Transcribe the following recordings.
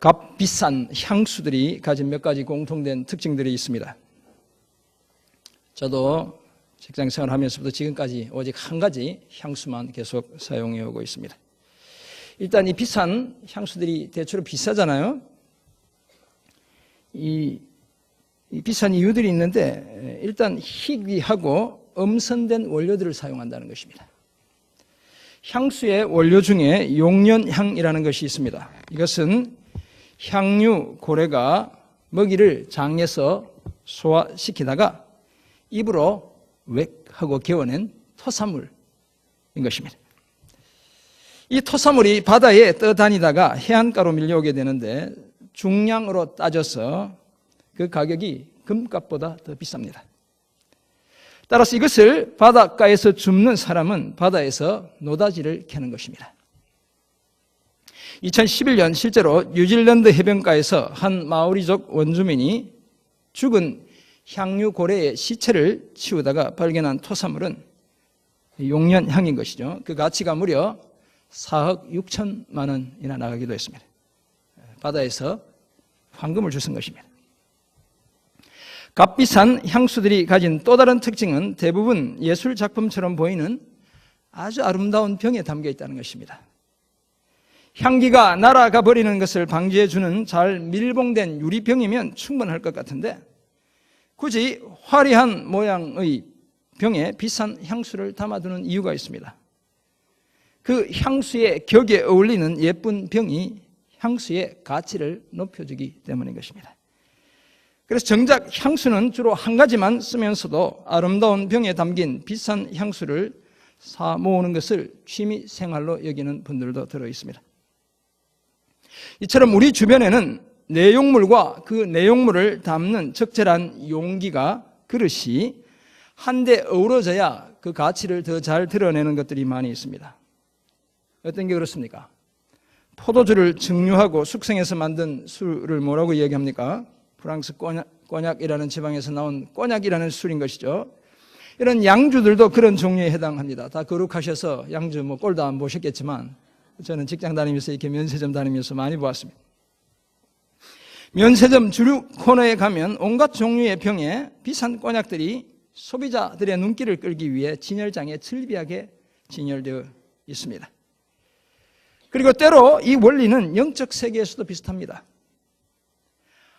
값비싼 향수들이 가진 몇 가지 공통된 특징들이 있습니다. 저도 직장 생활하면서부터 지금까지 오직 한 가지 향수만 계속 사용해 오고 있습니다. 일단 이 비싼 향수들이 대체로 비싸잖아요. 이 비싼 이유들이 있는데, 일단 희귀하고 엄선된 원료들을 사용한다는 것입니다. 향수의 원료 중에 용련향이라는 것이 있습니다. 이것은 향유 고래가 먹이를 장에서 소화시키다가 입으로 웩 하고 개어낸 토사물인 것입니다. 이 토사물이 바다에 떠다니다가 해안가로 밀려오게 되는데 중량으로 따져서 그 가격이 금값보다 더 비쌉니다. 따라서 이것을 바닷가에서 줍는 사람은 바다에서 노다지를 캐는 것입니다. 2011년 실제로 뉴질랜드 해변가에서 한 마오리족 원주민이 죽은 향유고래의 시체를 치우다가 발견한 토사물은 용련향인 것이죠. 그 가치가 무려 4억 6천만 원이나 나가기도 했습니다. 바다에서 황금을 주신 것입니다. 값비싼 향수들이 가진 또 다른 특징은 대부분 예술 작품처럼 보이는 아주 아름다운 병에 담겨 있다는 것입니다. 향기가 날아가 버리는 것을 방지해 주는 잘 밀봉된 유리병이면 충분할 것 같은데, 굳이 화려한 모양의 병에 비싼 향수를 담아두는 이유가 있습니다. 그 향수의 격에 어울리는 예쁜 병이 향수의 가치를 높여주기 때문인 것입니다. 그래서 정작 향수는 주로 한 가지만 쓰면서도 아름다운 병에 담긴 비싼 향수를 사 모으는 것을 취미 생활로 여기는 분들도 들어 있습니다. 이처럼 우리 주변에는 내용물과 그 내용물을 담는 적절한 용기가, 그릇이 한데 어우러져야 그 가치를 더 잘 드러내는 것들이 많이 있습니다. 어떤 게 그렇습니까? 포도주를 증류하고 숙성해서 만든 술을 뭐라고 이야기합니까? 프랑스 꼬냑이라는 지방에서 나온 꼬냑이라는 술인 것이죠. 이런 양주들도 그런 종류에 해당합니다. 다 거룩하셔서 양주 꼴도 안 보셨겠지만 저는 직장 다니면서 이렇게 면세점 다니면서 많이 보았습니다. 면세점 주류 코너에 가면 온갖 종류의 병에 비싼 꼬냑들이 소비자들의 눈길을 끌기 위해 진열장에 즐비하게 진열되어 있습니다. 그리고 때로 이 원리는 영적 세계에서도 비슷합니다.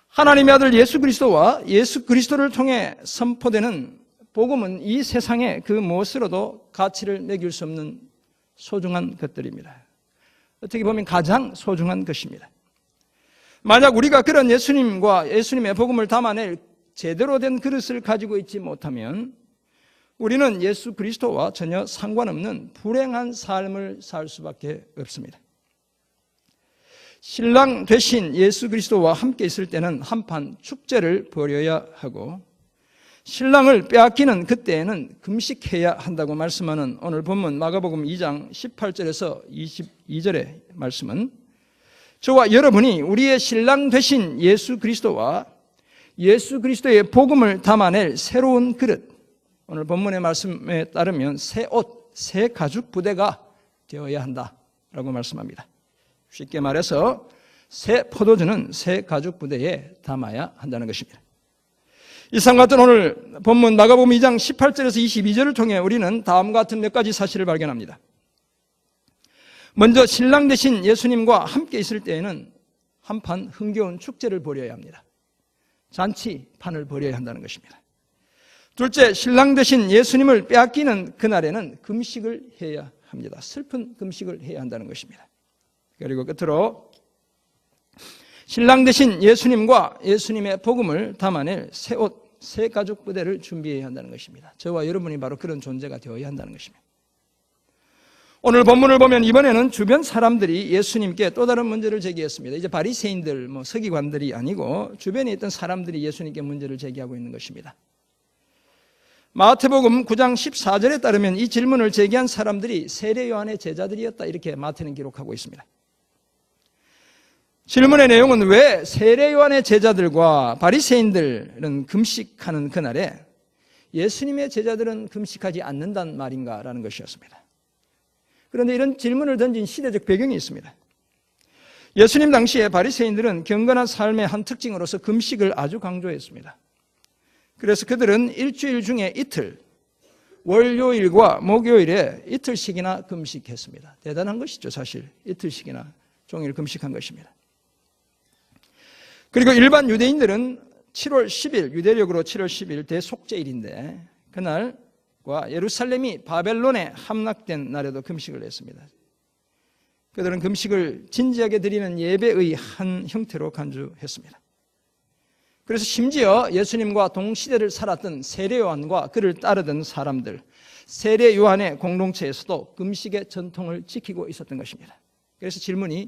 하나님의 아들 예수 그리스도와 예수 그리스도를 통해 선포되는 복음은 이 세상의 그 무엇으로도 가치를 매길 수 없는 소중한 것들입니다. 어떻게 보면 가장 소중한 것입니다. 만약 우리가 그런 예수님과 예수님의 복음을 담아낼 제대로 된 그릇을 가지고 있지 못하면 우리는 예수 그리스도와 전혀 상관없는 불행한 삶을 살 수밖에 없습니다. 신랑 되신 예수 그리스도와 함께 있을 때는 한판 축제를 벌여야 하고, 신랑을 빼앗기는 그때에는 금식해야 한다고 말씀하는 오늘 본문 마가복음 2장 18절에서 22절의 말씀은 저와 여러분이 우리의 신랑 되신 예수 그리스도와 예수 그리스도의 복음을 담아낼 새로운 그릇, 오늘 본문의 말씀에 따르면 새 옷, 새 가죽 부대가 되어야 한다라고 말씀합니다. 쉽게 말해서 새 포도주는 새 가죽 부대에 담아야 한다는 것입니다. 이상 같은 오늘 본문 마가복음 2장 18절에서 22절을 통해 우리는 다음과 같은 몇 가지 사실을 발견합니다. 먼저 신랑 되신 예수님과 함께 있을 때에는 한판 흥겨운 축제를 벌여야 합니다. 잔치판을 벌여야 한다는 것입니다. 둘째, 신랑 되신 예수님을 빼앗기는 그날에는 금식을 해야 합니다. 슬픈 금식을 해야 한다는 것입니다. 그리고 끝으로 신랑 되신 예수님과 예수님의 복음을 담아낼 새 옷, 새 가죽 부대를 준비해야 한다는 것입니다. 저와 여러분이 바로 그런 존재가 되어야 한다는 것입니다. 오늘 본문을 보면 이번에는 주변 사람들이 예수님께 또 다른 문제를 제기했습니다. 이제 바리새인들, 서기관들이 아니고 주변에 있던 사람들이 예수님께 문제를 제기하고 있는 것입니다. 마태복음 9장 14절에 따르면 이 질문을 제기한 사람들이 세례 요한의 제자들이었다, 이렇게 마태는 기록하고 있습니다. 질문의 내용은 왜 세례 요한의 제자들과 바리새인들은 금식하는 그날에 예수님의 제자들은 금식하지 않는단 말인가라는 것이었습니다. 그런데 이런 질문을 던진 시대적 배경이 있습니다. 예수님 당시에 바리새인들은 경건한 삶의 한 특징으로서 금식을 아주 강조했습니다. 그래서 그들은 일주일 중에 이틀, 월요일과 목요일에 이틀씩이나 금식했습니다. 대단한 것이죠, 사실. 이틀씩이나 종일 금식한 것입니다. 그리고 일반 유대인들은 7월 10일, 유대력으로 7월 10일 대속죄일인데 그날과 예루살렘이 바벨론에 함락된 날에도 금식을 했습니다. 그들은 금식을 진지하게 드리는 예배의 한 형태로 간주했습니다. 그래서 심지어 예수님과 동시대를 살았던 세례요한과 그를 따르던 사람들, 세례요한의 공동체에서도 금식의 전통을 지키고 있었던 것입니다. 그래서 질문이,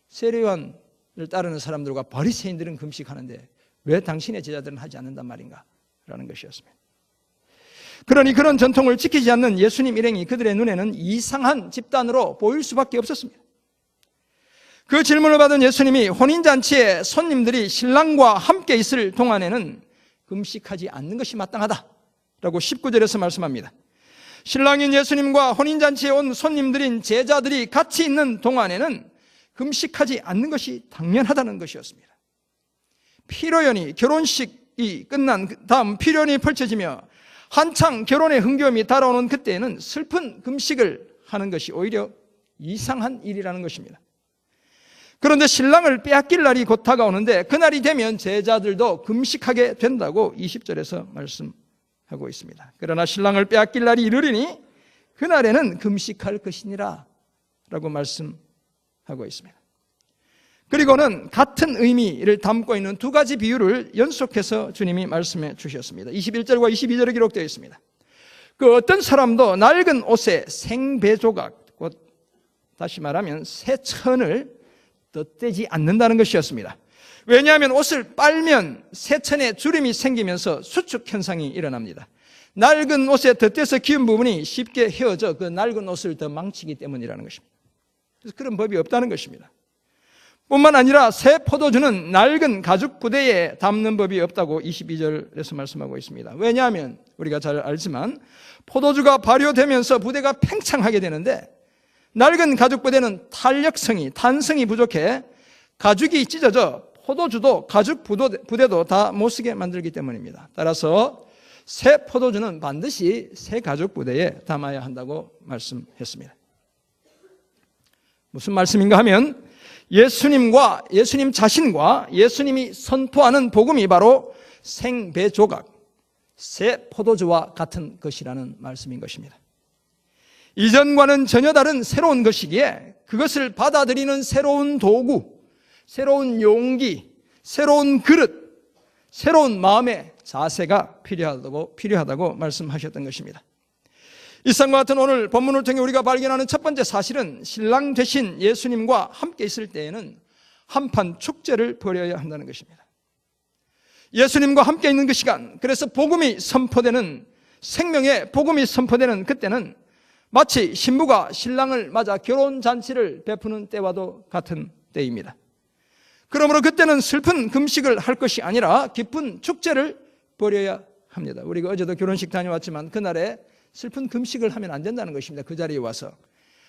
세례요한을 따르는 사람들과 바리새인들은 금식하는데 왜 당신의 제자들은 하지 않는단 말인가? 라는 것이었습니다. 그러니 그런 전통을 지키지 않는 예수님 일행이 그들의 눈에는 이상한 집단으로 보일 수밖에 없었습니다. 그 질문을 받은 예수님이 혼인잔치에 손님들이 신랑과 함께 있을 동안에는 금식하지 않는 것이 마땅하다라고 19절에서 말씀합니다. 신랑인 예수님과 혼인잔치에 온 손님들인 제자들이 같이 있는 동안에는 금식하지 않는 것이 당연하다는 것이었습니다. 피로연이, 결혼식이 끝난 다음 피로연이 펼쳐지며 한창 결혼의 흥겨움이 달아오는 그때에는 슬픈 금식을 하는 것이 오히려 이상한 일이라는 것입니다. 그런데 신랑을 빼앗길 날이 곧 다가오는데 그날이 되면 제자들도 금식하게 된다고 20절에서 말씀하고 있습니다. 그러나 신랑을 빼앗길 날이 이르리니 그날에는 금식할 것이니라 라고 말씀하고 있습니다. 그리고는 같은 의미를 담고 있는 두 가지 비유를 연속해서 주님이 말씀해 주셨습니다. 21절과 22절에 기록되어 있습니다. 그 어떤 사람도 낡은 옷에 생배조각, 곧 다시 말하면 새천을 덧대지 않는다는 것이었습니다. 왜냐하면 옷을 빨면 새천에 주름이 생기면서 수축 현상이 일어납니다. 낡은 옷에 덧대서 끼운 부분이 쉽게 헤어져 그 낡은 옷을 더 망치기 때문이라는 것입니다. 그래서 그런 법이 없다는 것입니다. 뿐만 아니라 새 포도주는 낡은 가죽 부대에 담는 법이 없다고 22절에서 말씀하고 있습니다. 왜냐하면 우리가 잘 알지만 포도주가 발효되면서 부대가 팽창하게 되는데 낡은 가죽 부대는 탄성이 부족해 가죽이 찢어져 포도주도 가죽 부대도 다 못쓰게 만들기 때문입니다. 따라서 새 포도주는 반드시 새 가죽 부대에 담아야 한다고 말씀했습니다. 무슨 말씀인가 하면 예수님과 예수님 자신과 예수님이 선포하는 복음이 바로 생배조각, 새 포도주와 같은 것이라는 말씀인 것입니다. 이전과는 전혀 다른 새로운 것이기에 그것을 받아들이는 새로운 도구, 새로운 용기, 새로운 그릇, 새로운 마음의 자세가 필요하다고 말씀하셨던 것입니다. 일상과 같은 오늘 본문을 통해 우리가 발견하는 첫 번째 사실은 신랑 되신 예수님과 함께 있을 때에는 한판 축제를 벌여야 한다는 것입니다. 예수님과 함께 있는 그 시간, 그래서 복음이 선포되는, 생명의 복음이 선포되는 그때는 마치 신부가 신랑을 맞아 결혼잔치를 베푸는 때와도 같은 때입니다. 그러므로 그때는 슬픈 금식을 할 것이 아니라 기쁜 축제를 벌여야 합니다. 우리가 어제도 결혼식 다녀왔지만 그날에 슬픈 금식을 하면 안 된다는 것입니다. 그 자리에 와서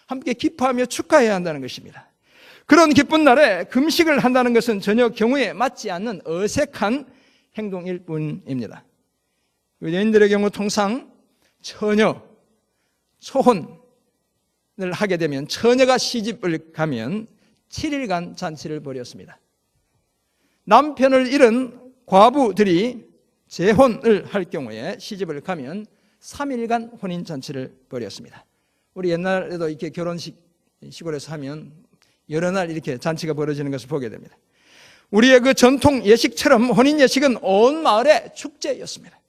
함께 기뻐하며 축하해야 한다는 것입니다. 그런 기쁜 날에 금식을 한다는 것은 전혀 경우에 맞지 않는 어색한 행동일 뿐입니다. 유대인들의 경우 통상 처녀, 초혼을 하게 되면 처녀가 시집을 가면 7일간 잔치를 벌였습니다. 남편을 잃은 과부들이 재혼을 할 경우에 시집을 가면 3일간 혼인잔치를 벌였습니다. 우리 옛날에도 이렇게 결혼식 시골에서 하면 여러 날 이렇게 잔치가 벌어지는 것을 보게 됩니다. 우리의 그 전통 예식처럼 혼인 예식은 온 마을의 축제였습니다.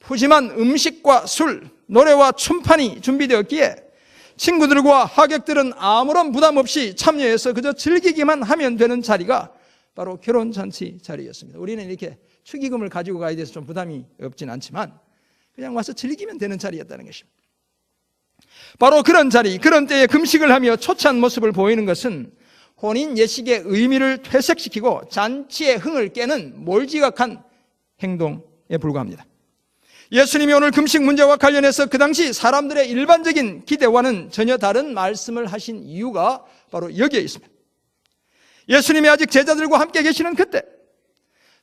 푸짐한 음식과 술, 노래와 춤판이 준비되었기에 친구들과 하객들은 아무런 부담 없이 참여해서 그저 즐기기만 하면 되는 자리가 바로 결혼잔치 자리였습니다. 우리는 이렇게 축의금을 가지고 가야 돼서 좀 부담이 없진 않지만 그냥 와서 즐기면 되는 자리였다는 것입니다. 바로 그런 자리, 그런 때에 금식을 하며 초췌한 모습을 보이는 것은 혼인 예식의 의미를 퇴색시키고 잔치의 흥을 깨는 몰지각한 행동에 불과합니다. 예수님이 오늘 금식 문제와 관련해서 그 당시 사람들의 일반적인 기대와는 전혀 다른 말씀을 하신 이유가 바로 여기에 있습니다. 예수님이 아직 제자들과 함께 계시는 그때,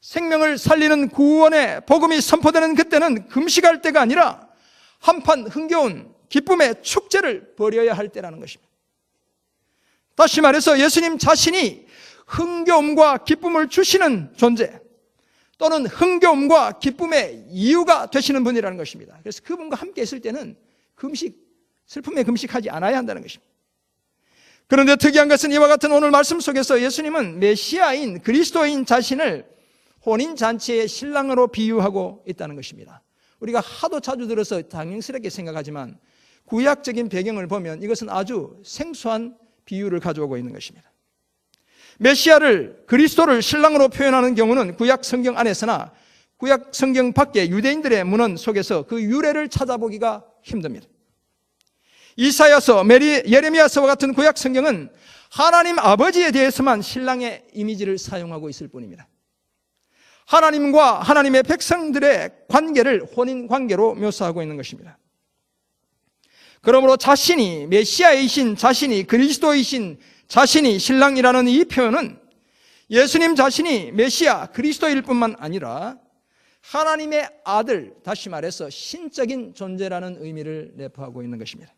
생명을 살리는 구원의 복음이 선포되는 그때는 금식할 때가 아니라 한판 흥겨운 기쁨의 축제를 벌여야 할 때라는 것입니다. 다시 말해서 예수님 자신이 흥겨움과 기쁨을 주시는 존재, 또는 흥겨움과 기쁨의 이유가 되시는 분이라는 것입니다. 그래서 그분과 함께 있을 때는 슬픔에 금식하지 않아야 한다는 것입니다. 그런데 특이한 것은 이와 같은 오늘 말씀 속에서 예수님은 메시아인 그리스도인 자신을 혼인잔치의 신랑으로 비유하고 있다는 것입니다. 우리가 하도 자주 들어서 당연스럽게 생각하지만 구약적인 배경을 보면 이것은 아주 생소한 비유를 가져오고 있는 것입니다. 메시아를, 그리스도를 신랑으로 표현하는 경우는 구약 성경 안에서나 구약 성경 밖의 유대인들의 문헌 속에서 그 유래를 찾아보기가 힘듭니다. 이사야서, 예레미야서와 같은 구약 성경은 하나님 아버지에 대해서만 신랑의 이미지를 사용하고 있을 뿐입니다. 하나님과 하나님의 백성들의 관계를 혼인 관계로 묘사하고 있는 것입니다. 그러므로 자신이 메시아이신 자신이 그리스도이신 자신이 신랑이라는 이 표현은 예수님 자신이 메시아 그리스도일 뿐만 아니라 하나님의 아들, 다시 말해서 신적인 존재라는 의미를 내포하고 있는 것입니다.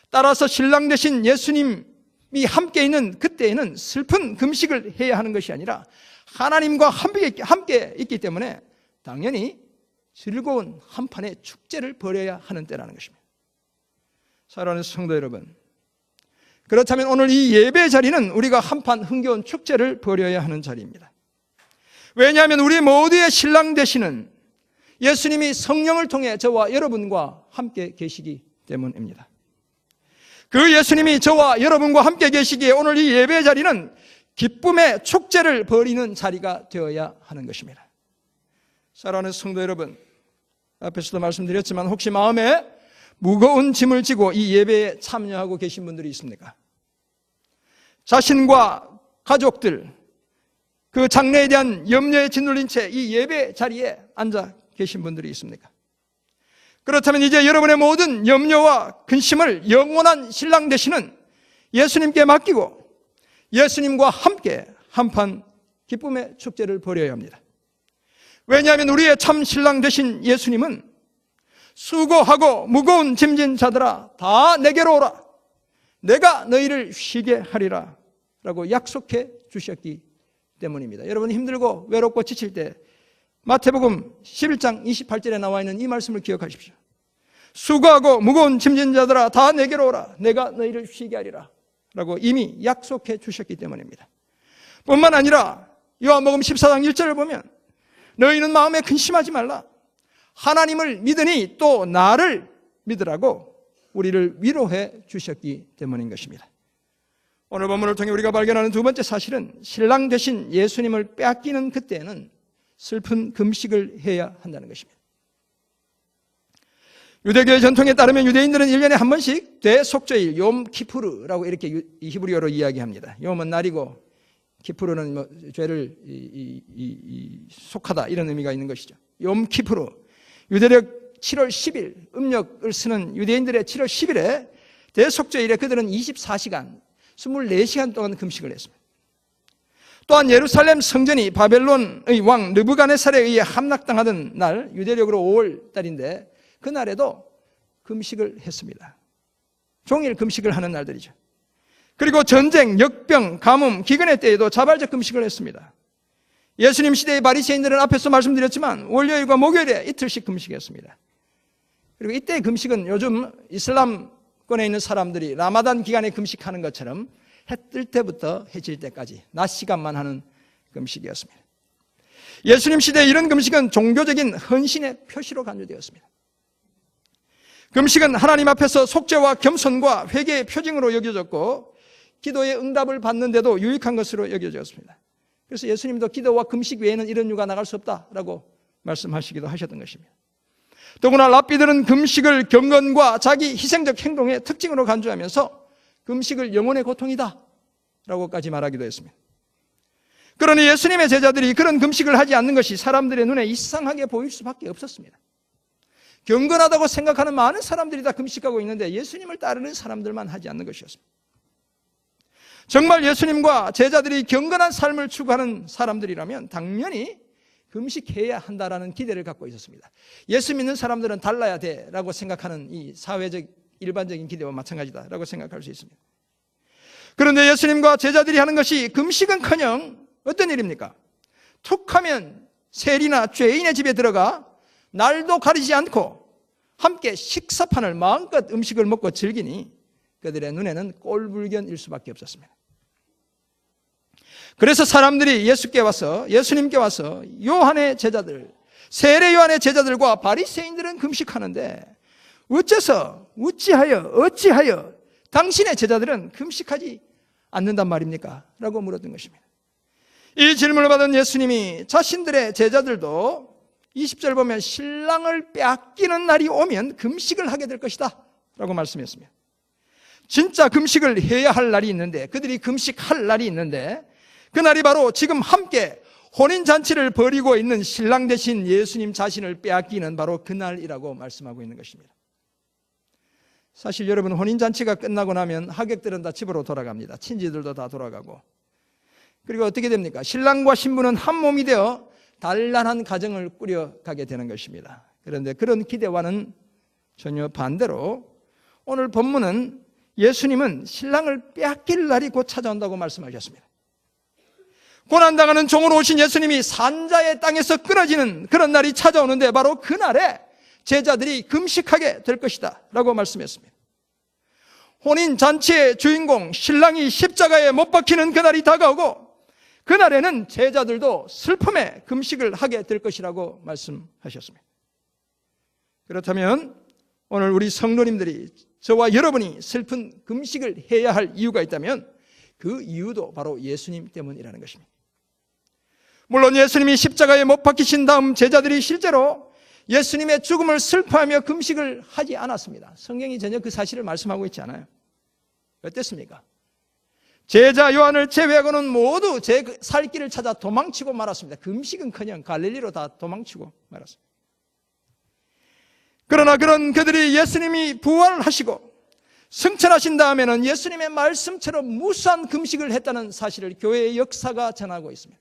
따라서 신랑 되신 예수님이 함께 있는 그때에는 슬픈 금식을 해야 하는 것이 아니라 하나님과 함께 있기 때문에 당연히 즐거운 한판의 축제를 벌여야 하는 때라는 것입니다. 사랑하는 성도 여러분, 그렇다면 오늘 이 예배 자리는 우리가 한판 흥겨운 축제를 벌여야 하는 자리입니다. 왜냐하면 우리 모두의 신랑 되시는 예수님이 성령을 통해 저와 여러분과 함께 계시기 때문입니다. 그 예수님이 저와 여러분과 함께 계시기에 오늘 이 예배 자리는 기쁨의 축제를 벌이는 자리가 되어야 하는 것입니다. 사랑하는 성도 여러분, 앞에서도 말씀드렸지만 혹시 마음에 무거운 짐을 지고 이 예배에 참여하고 계신 분들이 있습니까? 자신과 가족들, 그 장래에 대한 염려에 짓눌린 채 이 예배 자리에 앉아 계신 분들이 있습니까? 그렇다면 이제 여러분의 모든 염려와 근심을 영원한 신랑 되시는 예수님께 맡기고 예수님과 함께 한판 기쁨의 축제를 벌여야 합니다. 왜냐하면 우리의 참 신랑 되신 예수님은 수고하고 무거운 짐진 자들아 다 내게로 오라, 내가 너희를 쉬게 하리라 라고 약속해 주셨기 때문입니다. 여러분 힘들고 외롭고 지칠 때 마태복음 11장 28절에 나와 있는 이 말씀을 기억하십시오. 수고하고 무거운 짐진 자들아 다 내게로 오라, 내가 너희를 쉬게 하리라 라고 이미 약속해 주셨기 때문입니다. 뿐만 아니라 요한복음 14장 1절을 보면 너희는 마음에 근심하지 말라, 하나님을 믿으니 또 나를 믿으라고 우리를 위로해 주셨기 때문인 것입니다. 오늘 본문을 통해 우리가 발견하는 두 번째 사실은 신랑 되신 예수님을 빼앗기는 그때는 슬픈 금식을 해야 한다는 것입니다. 유대교의 전통에 따르면 유대인들은 1년에 한 번씩 대속죄일 욤 키푸르라고 이렇게 히브리어로 이야기합니다. 욤은 날이고 키푸르는 죄를 속하다 이런 의미가 있는 것이죠. 욤 키푸르, 유대력 7월 10일 음력을 쓰는 유대인들의 7월 10일에 대속죄일에 그들은 24시간 24시간 동안 금식을 했습니다. 또한 예루살렘 성전이 바벨론의 왕 느부갓네살에 의해 함락당하던 날, 유대력으로 5월 달인데 그날에도 금식을 했습니다. 종일 금식을 하는 날들이죠. 그리고 전쟁, 역병, 가뭄, 기근의 때에도 자발적 금식을 했습니다. 예수님 시대의 바리새인들은 앞에서 말씀드렸지만 월요일과 목요일에 이틀씩 금식했습니다. 그리고 이때 금식은 요즘 이슬람권에 있는 사람들이 라마단 기간에 금식하는 것처럼 해 뜰 때부터 해 질 때까지 낮 시간만 하는 금식이었습니다. 예수님 시대의 이런 금식은 종교적인 헌신의 표시로 간주되었습니다. 금식은 하나님 앞에서 속죄와 겸손과 회개의 표징으로 여겨졌고 기도의 응답을 받는데도 유익한 것으로 여겨졌습니다. 그래서 예수님도 기도와 금식 외에는 이런 유가 나갈 수 없다라고 말씀하시기도 하셨던 것입니다. 더구나 랍비들은 금식을 경건과 자기 희생적 행동의 특징으로 간주하면서 금식을 영혼의 고통이다 라고까지 말하기도 했습니다. 그러니 예수님의 제자들이 그런 금식을 하지 않는 것이 사람들의 눈에 이상하게 보일 수밖에 없었습니다. 경건하다고 생각하는 많은 사람들이 다 금식하고 있는데 예수님을 따르는 사람들만 하지 않는 것이었습니다. 정말 예수님과 제자들이 경건한 삶을 추구하는 사람들이라면 당연히 금식해야 한다라는 기대를 갖고 있었습니다. 예수 믿는 사람들은 달라야 돼라고 생각하는 이 사회적 일반적인 기대와 마찬가지다라고 생각할 수 있습니다. 그런데 예수님과 제자들이 하는 것이 금식은커녕 어떤 일입니까? 툭하면 세리나 죄인의 집에 들어가 날도 가리지 않고 함께 식사판을 마음껏 음식을 먹고 즐기니 그들의 눈에는 꼴불견일 수밖에 없었습니다. 그래서 사람들이 예수님께 와서 요한의 제자들, 세례 요한의 제자들과 바리새인들은 금식하는데 어찌하여 당신의 제자들은 금식하지 않는단 말입니까? 라고 물었던 것입니다. 이 질문을 받은 예수님이 자신들의 제자들도 20절 보면 신랑을 빼앗기는 날이 오면 금식을 하게 될 것이다 라고 말씀했습니다. 진짜 금식을 해야 할 날이 있는데, 그들이 금식할 날이 있는데, 그날이 바로 지금 함께 혼인잔치를 벌이고 있는 신랑 대신 예수님 자신을 빼앗기는 바로 그날이라고 말씀하고 있는 것입니다. 사실 여러분, 혼인잔치가 끝나고 나면 하객들은 다 집으로 돌아갑니다. 친지들도 다 돌아가고. 그리고 어떻게 됩니까? 신랑과 신부는 한 몸이 되어 단란한 가정을 꾸려가게 되는 것입니다. 그런데 그런 기대와는 전혀 반대로 오늘 본문은 예수님은 신랑을 빼앗길 날이 곧 찾아온다고 말씀하셨습니다. 고난당하는 종으로 오신 예수님이 산자의 땅에서 끊어지는 그런 날이 찾아오는데 바로 그날에 제자들이 금식하게 될 것이다 라고 말씀했습니다. 혼인잔치의 주인공 신랑이 십자가에 못 박히는 그날이 다가오고 그날에는 제자들도 슬픔의 금식을 하게 될 것이라고 말씀하셨습니다. 그렇다면 오늘 우리 성도님들이, 저와 여러분이 슬픈 금식을 해야 할 이유가 있다면 그 이유도 바로 예수님 때문이라는 것입니다. 물론 예수님이 십자가에 못 박히신 다음 제자들이 실제로 예수님의 죽음을 슬퍼하며 금식을 하지 않았습니다. 성경이 전혀 그 사실을 말씀하고 있지 않아요. 어땠습니까? 제자 요한을 제외하고는 모두 제 살 길을 찾아 도망치고 말았습니다. 금식은커녕 갈릴리로 다 도망치고 말았습니다. 그러나 그들이 예수님이 부활하시고 승천하신 다음에는 예수님의 말씀처럼 무수한 금식을 했다는 사실을 교회의 역사가 전하고 있습니다.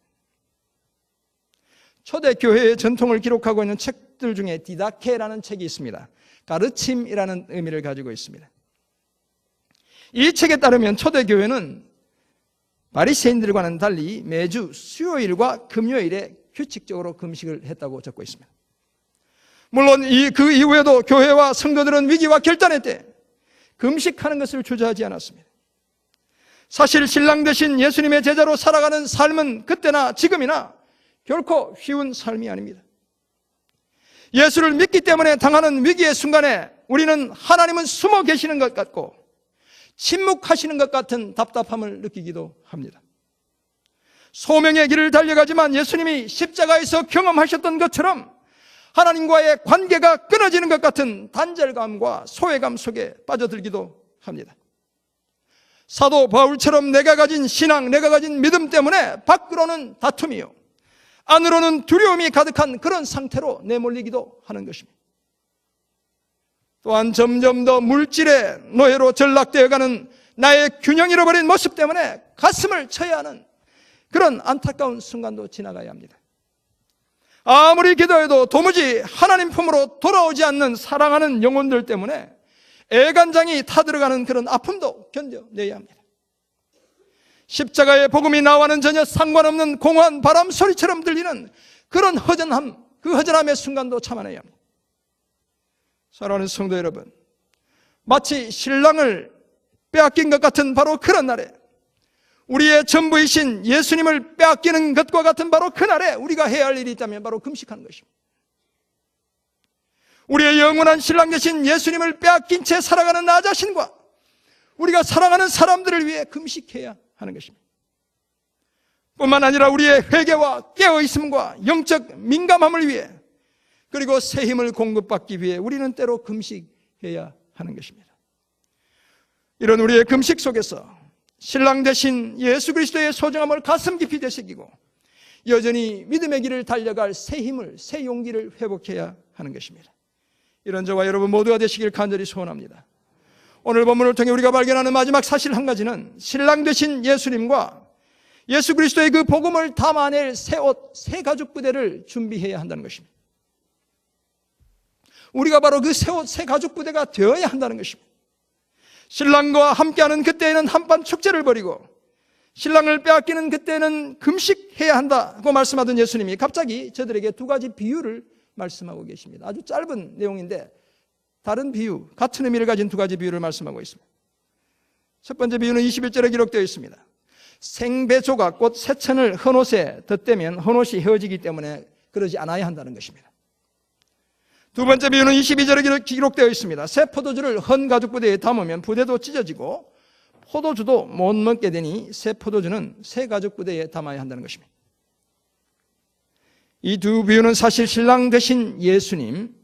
초대 교회의 전통을 기록하고 있는 책들 중에 디다케라는 책이 있습니다. 가르침이라는 의미를 가지고 있습니다. 이 책에 따르면 초대 교회는 바리새인들과는 달리 매주 수요일과 금요일에 규칙적으로 금식을 했다고 적고 있습니다. 물론 그 이후에도 교회와 성도들은 위기와 결단의 때 금식하는 것을 주저하지 않았습니다. 사실 신랑 대신 예수님의 제자로 살아가는 삶은 그때나 지금이나 결코 쉬운 삶이 아닙니다. 예수를 믿기 때문에 당하는 위기의 순간에 우리는 하나님은 숨어 계시는 것 같고 침묵하시는 것 같은 답답함을 느끼기도 합니다. 소명의 길을 달려가지만 예수님이 십자가에서 경험하셨던 것처럼 하나님과의 관계가 끊어지는 것 같은 단절감과 소외감 속에 빠져들기도 합니다. 사도 바울처럼 내가 가진 신앙, 내가 가진 믿음 때문에 밖으로는 다툼이요, 안으로는 두려움이 가득한 그런 상태로 내몰리기도 하는 것입니다. 또한 점점 더 물질의 노예로 전락되어가는 나의 균형 잃어버린 모습 때문에 가슴을 쳐야 하는 그런 안타까운 순간도 지나가야 합니다. 아무리 기도해도 도무지 하나님 품으로 돌아오지 않는 사랑하는 영혼들 때문에 애간장이 타들어가는 그런 아픔도 견뎌내야 합니다. 십자가의 복음이 나와는 전혀 상관없는 공허한 바람 소리처럼 들리는 그런 허전함, 그 허전함의 순간도 참아내야 합니다. 사랑하는 성도 여러분, 마치 신랑을 빼앗긴 것 같은 바로 그런 날에, 우리의 전부이신 예수님을 빼앗기는 것과 같은 바로 그날에 우리가 해야 할 일이 있다면 바로 금식하는 것입니다. 우리의 영원한 신랑 되신 예수님을 빼앗긴 채 살아가는 나 자신과 우리가 사랑하는 사람들을 위해 금식해야 하는 것입니다. 뿐만 아니라 우리의 회개와 깨어있음과 영적 민감함을 위해, 그리고 새 힘을 공급받기 위해 우리는 때로 금식해야 하는 것입니다. 이런 우리의 금식 속에서 신랑 되신 예수 그리스도의 소중함을 가슴 깊이 되새기고 여전히 믿음의 길을 달려갈 새 힘을, 새 용기를 회복해야 하는 것입니다. 이런 저와 여러분 모두가 되시길 간절히 소원합니다. 오늘 본문을 통해 우리가 발견하는 마지막 사실 한 가지는 신랑 되신 예수님과 예수 그리스도의 그 복음을 담아낼 새 옷, 새 가죽 부대를 준비해야 한다는 것입니다. 우리가 바로 그 새 옷, 새 가죽 부대가 되어야 한다는 것입니다. 신랑과 함께하는 그때에는 한판 축제를 벌이고 신랑을 빼앗기는 그때는 금식해야 한다고 말씀하던 예수님이 갑자기 저들에게 두 가지 비유를 말씀하고 계십니다. 아주 짧은 내용인데 다른 비유, 같은 의미를 가진 두 가지 비유를 말씀하고 있습니다. 첫 번째 비유는 21절에 기록되어 있습니다. 생배 조각 곧 새천을 헌옷에 덧대면 헌옷이 헤어지기 때문에 그러지 않아야 한다는 것입니다. 두 번째 비유는 22절에 기록되어 있습니다. 새 포도주를 헌 가죽 부대에 담으면 부대도 찢어지고 포도주도 못 먹게 되니 새 포도주는 새 가죽 부대에 담아야 한다는 것입니다. 이 두 비유는 사실 신랑 되신 예수님,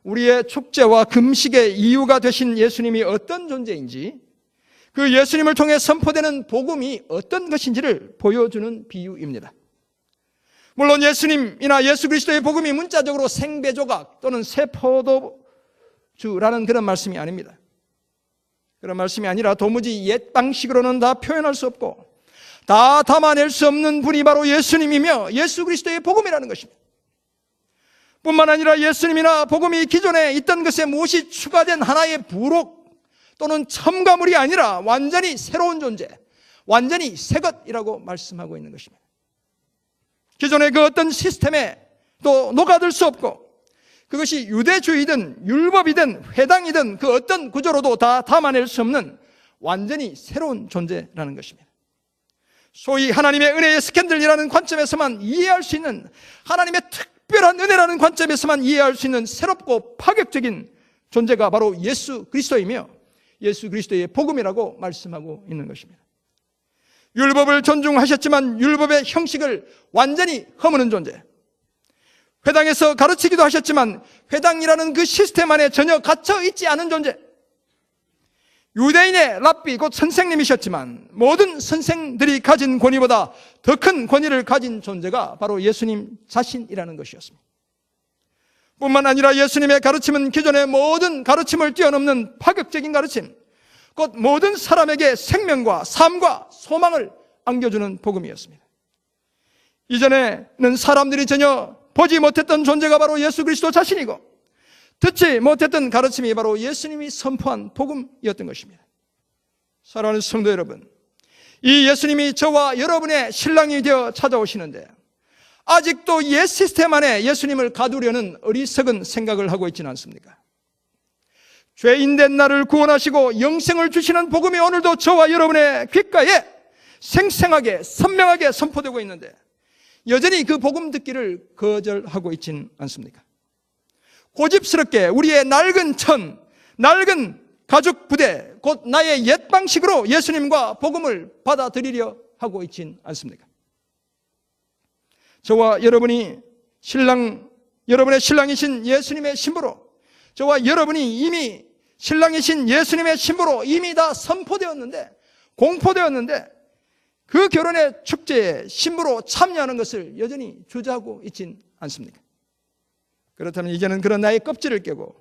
우리의 축제와 금식의 이유가 되신 예수님이 어떤 존재인지, 그 예수님을 통해 선포되는 복음이 어떤 것인지를 보여주는 비유입니다. 물론 예수님이나 예수 그리스도의 복음이 문자적으로 생배조각 또는 새 포도주라는 그런 말씀이 아닙니다. 그런 말씀이 아니라 도무지 옛 방식으로는 다 표현할 수 없고 다 담아낼 수 없는 분이 바로 예수님이며 예수 그리스도의 복음이라는 것입니다. 뿐만 아니라 예수님이나 복음이 기존에 있던 것에 무엇이 추가된 하나의 부록 또는 첨가물이 아니라 완전히 새로운 존재, 완전히 새 것이라고 말씀하고 있는 것입니다. 기존의 그 어떤 시스템에 또 녹아들 수 없고 그것이 유대주의든 율법이든 회당이든 그 어떤 구조로도 다 담아낼 수 없는 완전히 새로운 존재라는 것입니다. 소위 하나님의 은혜의 스캔들이라는 관점에서만 이해할 수 있는, 하나님의 특별한 은혜라는 관점에서만 이해할 수 있는 새롭고 파격적인 존재가 바로 예수 그리스도이며 예수 그리스도의 복음이라고 말씀하고 있는 것입니다. 율법을 존중하셨지만 율법의 형식을 완전히 허무는 존재, 회당에서 가르치기도 하셨지만 회당이라는 그 시스템 안에 전혀 갇혀 있지 않은 존재, 유대인의 랍비 곧 선생님이셨지만 모든 선생들이 가진 권위보다 더 큰 권위를 가진 존재가 바로 예수님 자신이라는 것이었습니다. 뿐만 아니라 예수님의 가르침은 기존의 모든 가르침을 뛰어넘는 파격적인 가르침, 곧 모든 사람에게 생명과 삶과 소망을 안겨주는 복음이었습니다. 이전에는 사람들이 전혀 보지 못했던 존재가 바로 예수 그리스도 자신이고 듣지 못했던 가르침이 바로 예수님이 선포한 복음이었던 것입니다. 사랑하는 성도 여러분, 이 예수님이 저와 여러분의 신랑이 되어 찾아오시는데 아직도 옛 시스템 안에 예수님을 가두려는 어리석은 생각을 하고 있지는 않습니까? 죄인된 나를 구원하시고 영생을 주시는 복음이 오늘도 저와 여러분의 귓가에 생생하게 선명하게 선포되고 있는데 여전히 그 복음 듣기를 거절하고 있지는 않습니까? 고집스럽게 우리의 낡은 천, 낡은 가죽 부대, 곧 나의 옛 방식으로 예수님과 복음을 받아들이려 하고 있지는 않습니까? 저와 여러분이 여러분의 신랑이신 예수님의 신부로, 저와 여러분이 이미 신랑이신 예수님의 신부로 이미 다 선포되었는데, 공포되었는데 그 결혼의 축제에 신부로 참여하는 것을 여전히 주저하고 있진 않습니까? 그렇다면 이제는 그런 나의 껍질을 깨고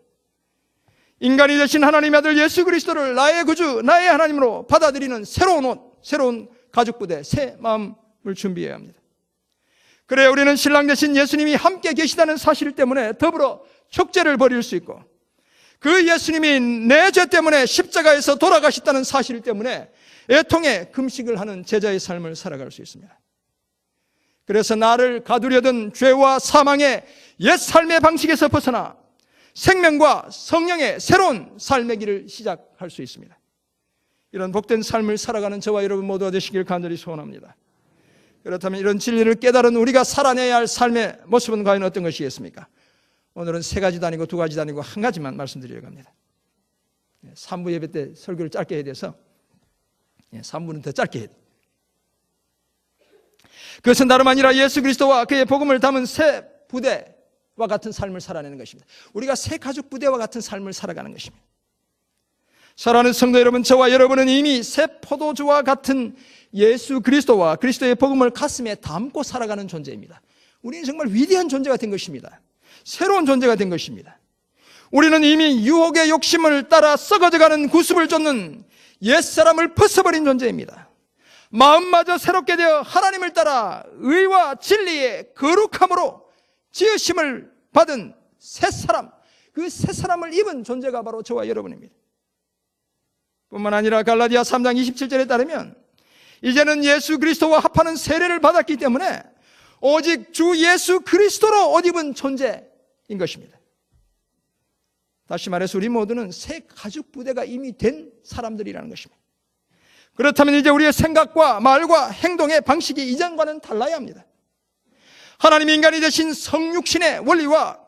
인간이 되신 하나님의 아들 예수 그리스도를 나의 구주, 나의 하나님으로 받아들이는 새로운 옷, 새로운 가죽부대, 새 마음을 준비해야 합니다. 그래야 우리는 신랑 되신 예수님이 함께 계시다는 사실 때문에 더불어 축제를 벌일 수 있고 그 예수님이 내 죄 때문에 십자가에서 돌아가셨다는 사실 때문에 애통에 금식을 하는 제자의 삶을 살아갈 수 있습니다. 그래서 나를 가두려던 죄와 사망의 옛 삶의 방식에서 벗어나 생명과 성령의 새로운 삶의 길을 시작할 수 있습니다. 이런 복된 삶을 살아가는 저와 여러분 모두가 되시길 간절히 소원합니다. 그렇다면 이런 진리를 깨달은 우리가 살아내야 할 삶의 모습은 과연 어떤 것이겠습니까? 오늘은 세 가지도 아니고 두 가지도 아니고 한 가지만 말씀드리려고 합니다. 3부 예배 때 설교를 짧게 해야 돼서 3부는 더 짧게 해야 돼요. 그것은 다름 아니라 예수 그리스도와 그의 복음을 담은 새 부대와 같은 삶을 살아내는 것입니다. 우리가 새 가죽 부대와 같은 삶을 살아가는 것입니다. 사랑하는 성도 여러분, 저와 여러분은 이미 새 포도주와 같은 예수 그리스도와 그리스도의 복음을 가슴에 담고 살아가는 존재입니다. 우리는 정말 위대한 존재가 된 것입니다. 새로운 존재가 된 것입니다. 우리는 이미 유혹의 욕심을 따라 썩어져가는 구습을 쫓는 옛사람을 벗어버린 존재입니다. 마음마저 새롭게 되어 하나님을 따라 의와 진리의 거룩함으로 지으심을 받은 새사람, 그 새사람을 입은 존재가 바로 저와 여러분입니다. 뿐만 아니라 갈라디아 3장 27절에 따르면 이제는 예수 그리스도와 합하는 세례를 받았기 때문에 오직 주 예수 그리스도로 옷 입은 존재인 것입니다. 다시 말해서 우리 모두는 새 가죽 부대가 이미 된 사람들이라는 것입니다. 그렇다면 이제 우리의 생각과 말과 행동의 방식이 이전과는 달라야 합니다. 하나님이 인간이 되신 성육신의 원리와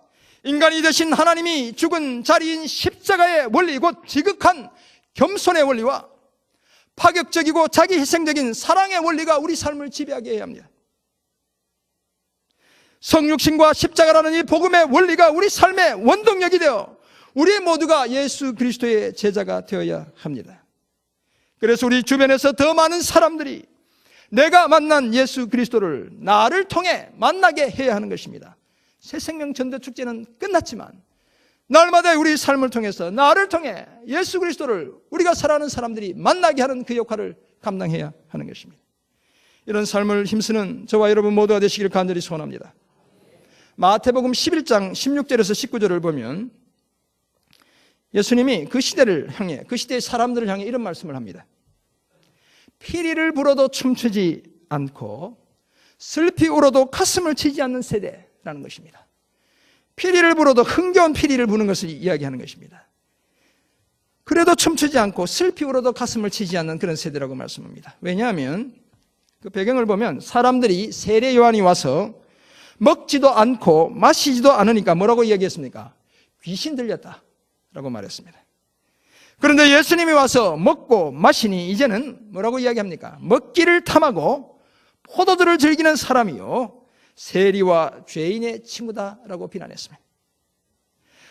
인간이 되신 하나님이 죽은 자리인 십자가의 원리, 곧 지극한 겸손의 원리와 파격적이고 자기 희생적인 사랑의 원리가 우리 삶을 지배하게 해야 합니다. 성육신과 십자가라는 이 복음의 원리가 우리 삶의 원동력이 되어 우리 모두가 예수 그리스도의 제자가 되어야 합니다. 그래서 우리 주변에서 더 많은 사람들이 내가 만난 예수 그리스도를 나를 통해 만나게 해야 하는 것입니다. 새생명 전도축제는 끝났지만 날마다 우리 삶을 통해서 나를 통해 예수 그리스도를 우리가 사랑하는 사람들이 만나게 하는 그 역할을 감당해야 하는 것입니다. 이런 삶을 힘쓰는 저와 여러분 모두가 되시길 간절히 소원합니다. 마태복음 11장 16절에서 19절을 보면 예수님이 그 시대를 향해, 그 시대의 사람들을 향해 이런 말씀을 합니다. 피리를 불어도 춤추지 않고 슬피 울어도 가슴을 치지 않는 세대라는 것입니다. 피리를 불어도 흥겨운 피리를 부는 것을 이야기하는 것입니다. 그래도 춤추지 않고 슬피 울어도 가슴을 치지 않는 그런 세대라고 말씀합니다. 왜냐하면 그 배경을 보면 사람들이 세례 요한이 와서 먹지도 않고 마시지도 않으니까 뭐라고 이야기했습니까? 귀신 들렸다라고 말했습니다. 그런데 예수님이 와서 먹고 마시니 이제는 뭐라고 이야기합니까? 먹기를 탐하고 포도주를 즐기는 사람이요 세리와 죄인의 친구다라고 비난했습니다.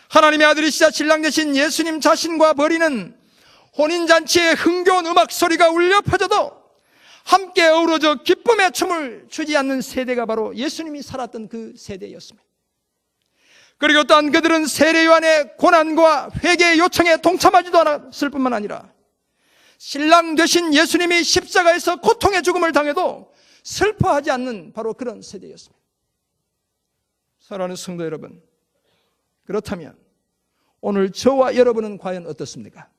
하나님의 아들이시자 신랑 되신 예수님 자신과 벌이는 혼인잔치의 흥겨운 음악 소리가 울려 퍼져도 함께 어우러져 기쁨의 춤을 추지 않는 세대가 바로 예수님이 살았던 그 세대였습니다. 그리고 또한 그들은 세례 요한의 고난과 회개의 요청에 동참하지도 않았을 뿐만 아니라 신랑 되신 예수님이 십자가에서 고통의 죽음을 당해도 슬퍼하지 않는 바로 그런 세대였습니다. 사랑하는 성도 여러분, 그렇다면 오늘 저와 여러분은 과연 어떻습니까?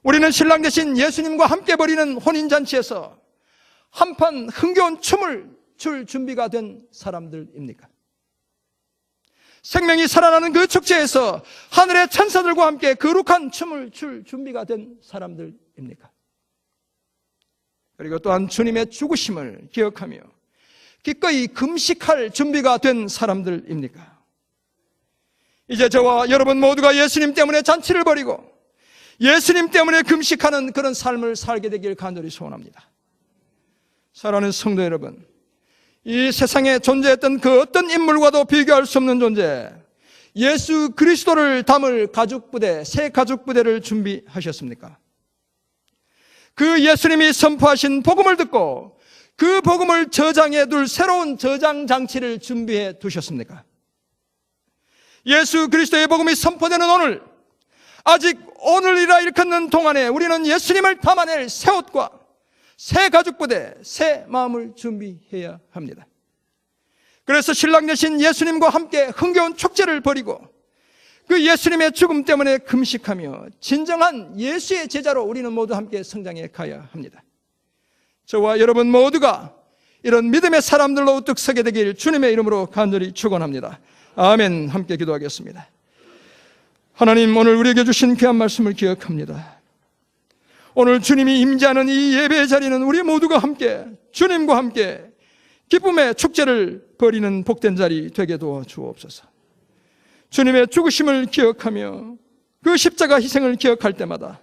우리는 신랑 되신 예수님과 함께 벌이는 혼인잔치에서 한판 흥겨운 춤을 출 준비가 된 사람들입니까? 생명이 살아나는 그 축제에서 하늘의 천사들과 함께 거룩한 춤을 출 준비가 된 사람들입니까? 그리고 또한 주님의 죽으심을 기억하며 기꺼이 금식할 준비가 된 사람들입니까? 이제 저와 여러분 모두가 예수님 때문에 잔치를 벌이고 예수님 때문에 금식하는 그런 삶을 살게 되길 간절히 소원합니다. 사랑하는 성도 여러분, 이 세상에 존재했던 그 어떤 인물과도 비교할 수 없는 존재, 예수 그리스도를 담을 가죽부대, 새 가죽부대를 준비하셨습니까? 그 예수님이 선포하신 복음을 듣고 그 복음을 저장해 둘 새로운 저장 장치를 준비해 두셨습니까? 예수 그리스도의 복음이 선포되는 오늘, 아직 오늘이라 일컫는 동안에 우리는 예수님을 담아낼 새 옷과 새 가죽부대, 새 마음을 준비해야 합니다. 그래서 신랑 되신 예수님과 함께 흥겨운 축제를 벌이고 그 예수님의 죽음 때문에 금식하며 진정한 예수의 제자로 우리는 모두 함께 성장해 가야 합니다. 저와 여러분 모두가 이런 믿음의 사람들로 우뚝 서게 되길 주님의 이름으로 간절히 축원합니다. 아멘. 함께 기도하겠습니다. 하나님, 오늘 우리에게 주신 귀한 말씀을 기억합니다. 오늘 주님이 임재하는 이 예배의 자리는 우리 모두가 함께 주님과 함께 기쁨의 축제를 벌이는 복된 자리 되게 도와주옵소서. 주님의 죽으심을 기억하며 그 십자가 희생을 기억할 때마다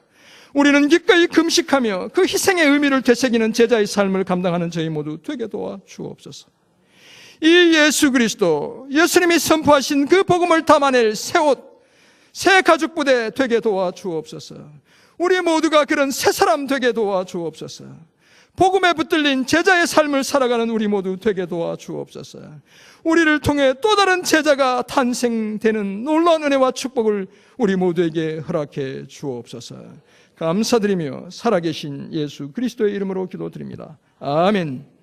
우리는 기꺼이 금식하며 그 희생의 의미를 되새기는 제자의 삶을 감당하는 저희 모두 되게 도와주옵소서. 이 예수 그리스도, 예수님이 선포하신 그 복음을 담아낼 새 옷, 새 가죽부대 되게 도와주옵소서. 우리 모두가 그런 새 사람 되게 도와주옵소서. 복음에 붙들린 제자의 삶을 살아가는 우리 모두 되게 도와주옵소서. 우리를 통해 또 다른 제자가 탄생되는 놀라운 은혜와 축복을 우리 모두에게 허락해 주옵소서. 감사드리며 살아계신 예수 그리스도의 이름으로 기도드립니다. 아멘.